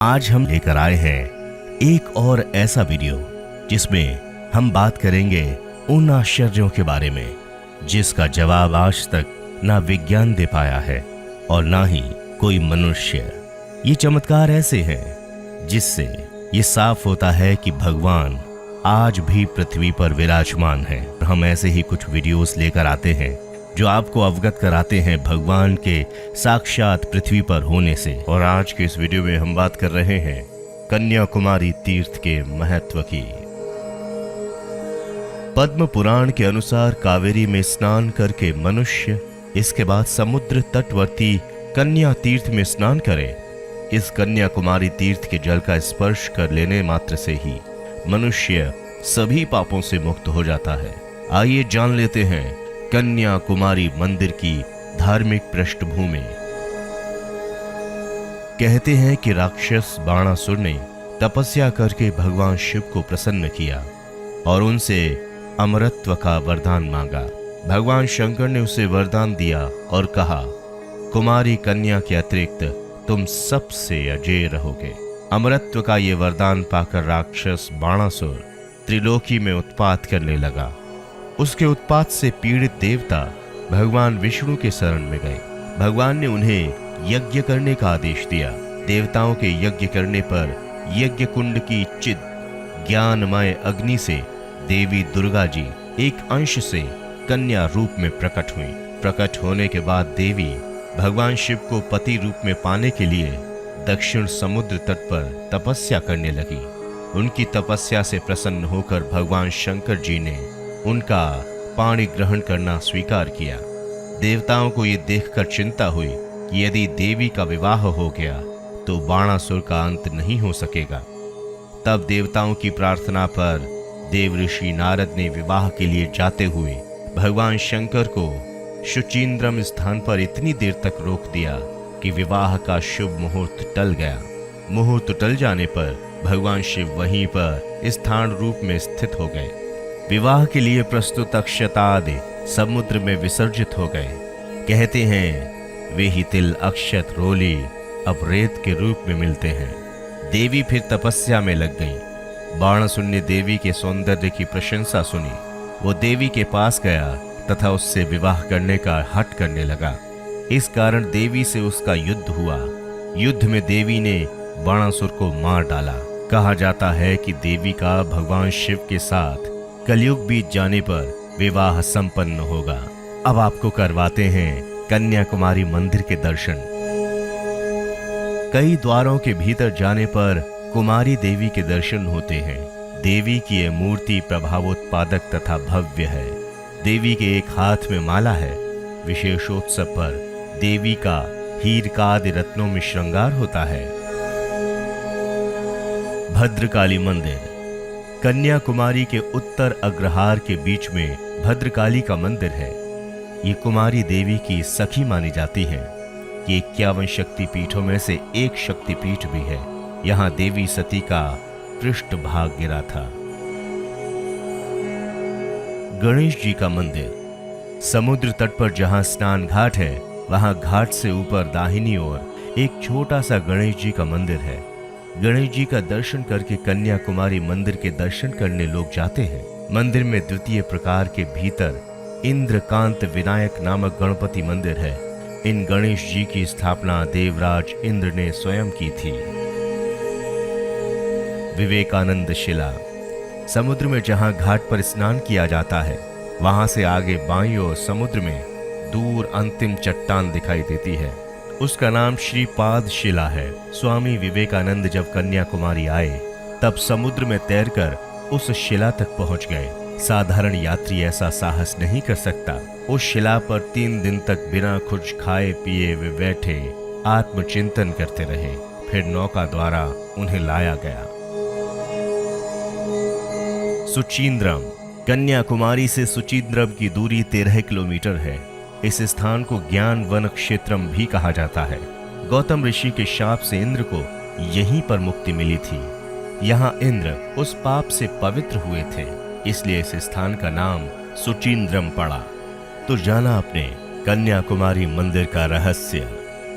आज हम लेकर आए हैं एक और ऐसा वीडियो जिसमें हम बात करेंगे उन आश्चर्यों के बारे में जिसका जवाब आज तक ना विज्ञान दे पाया है और ना ही कोई मनुष्य। ये चमत्कार ऐसे हैं जिससे ये साफ होता है कि भगवान आज भी पृथ्वी पर विराजमान है। हम ऐसे ही कुछ वीडियोस लेकर आते हैं जो आपको अवगत कराते हैं भगवान के साक्षात पृथ्वी पर होने से। और आज के इस वीडियो में हम बात कर रहे हैं कन्याकुमारी तीर्थ के महत्व की। पद्म पुराण के अनुसार कावेरी में स्नान करके मनुष्य इसके बाद समुद्र तटवर्ती कन्या तीर्थ में स्नान करे। इस कन्याकुमारी तीर्थ के जल का स्पर्श कर लेने मात्र से ही मनुष्य सभी पापों से मुक्त हो जाता है। आइए जान लेते हैं कन्याकुमारी मंदिर की धार्मिक पृष्ठभूमि। कहते हैं कि राक्षस बाणासुर ने तपस्या करके भगवान शिव को प्रसन्न किया और उनसे अमरत्व का वरदान मांगा। भगवान शंकर ने उसे वरदान दिया और कहा, कुमारी कन्या के अतिरिक्त तुम सबसे अजय रहोगे। अमरत्व का ये वरदान पाकर राक्षस बाणासुर त्रिलोकी में उत्पात करने लगा। उसके उत्पात से पीड़ित देवता भगवान विष्णु के शरण में गए। भगवान ने उन्हें यज्ञ करने का आदेश दिया। देवताओं के यज्ञ करने पर यज्ञ कुंड की चिद ज्ञानमय अग्नि से देवी दुर्गा जी एक अंश से कन्या रूप में प्रकट हुई। प्रकट होने के बाद देवी भगवान शिव को पति रूप में पाने के लिए दक्षिण समुद्र तट पर तपस्या करने लगी। उनकी तपस्या से प्रसन्न होकर भगवान शंकर जी ने उनका पाणी ग्रहण करना स्वीकार किया। देवताओं को ये देखकर चिंता हुई कि यदि देवी का विवाह हो गया तो बाणासुर का अंत नहीं हो सकेगा। तब देवताओं की प्रार्थना पर देव ऋषि नारद ने विवाह के लिए जाते हुए भगवान शंकर को शुचींद्रम स्थान पर इतनी देर तक रोक दिया कि विवाह का शुभ मुहूर्त टल गया। मुहूर्त टल जाने पर भगवान शिव वहीं पर स्थान रूप में स्थित हो गए। विवाह के लिए प्रस्तुत अक्षतादि समुद्र में विसर्जित हो गए। कहते हैं वे ही तिल अक्षत रोली अब रेत के रूप में मिलते हैं। देवी फिर तपस्या में लग गई। बाणासुर ने देवी के सौंदर्य की प्रशंसा सुनी। वो देवी के पास गया तथा उससे विवाह करने का हठ करने लगा। इस कारण देवी से उसका युद्ध हुआ। युद्ध में देवी ने बाणासुर को मार डाला। कहा जाता है कि देवी का भगवान शिव के साथ कलयुग बीत जाने पर विवाह संपन्न होगा। अब आपको करवाते हैं कन्याकुमारी मंदिर के दर्शन। कई द्वारों के भीतर जाने पर कुमारी देवी के दर्शन होते हैं। देवी की यह मूर्ति प्रभावोत्पादक तथा भव्य है। देवी के एक हाथ में माला है। विशेषोत्सव पर देवी का हीरकादि रत्नों में श्रृंगार होता है। भद्रकाली मंदिर। कन्याकुमारी के उत्तर अग्रहार के बीच में भद्रकाली का मंदिर है। ये कुमारी देवी की सखी मानी जाती है। ये 51 शक्तिपीठों में से एक शक्तिपीठ भी है। यहाँ देवी सती का पृष्ठ भाग गिरा था। गणेश जी का मंदिर। समुद्र तट पर जहाँ स्नान घाट है वहाँ घाट से ऊपर दाहिनी ओर एक छोटा सा गणेश जी का मंदिर है। गणेश जी का दर्शन करके कन्याकुमारी मंदिर के दर्शन करने लोग जाते हैं। मंदिर में द्वितीय प्रकार के भीतर इंद्रकांत विनायक नामक गणपति मंदिर है। इन गणेश जी की स्थापना देवराज इंद्र ने स्वयं की थी। विवेकानंद शिला। समुद्र में जहां घाट पर स्नान किया जाता है वहां से आगे बाईं ओर समुद्र में दूर अंतिम चट्टान दिखाई देती है। उसका नाम श्रीपाद शिला है। स्वामी विवेकानंद जब कन्याकुमारी आए तब समुद्र में तैरकर उस शिला तक पहुंच गए। साधारण यात्री ऐसा साहस नहीं कर सकता। उस शिला पर 3 दिन तक बिना कुछ खाए पिए वे बैठे आत्मचिंतन करते रहे। फिर नौका द्वारा उन्हें लाया गया। सुचींद्रम। कन्याकुमारी से सुचींद्रम की दूरी 13 किलोमीटर है। इस स्थान को ज्ञान वन क्षेत्रम भी कहा जाता है। गौतम ऋषि के शाप से इंद्र को यहीं पर मुक्ति मिली थी। यहाँ इंद्र उस पाप से पवित्र हुए थे, इसलिए इस स्थान का नाम सुचींद्रम पड़ा। तो जाना आपने कन्याकुमारी मंदिर का रहस्य।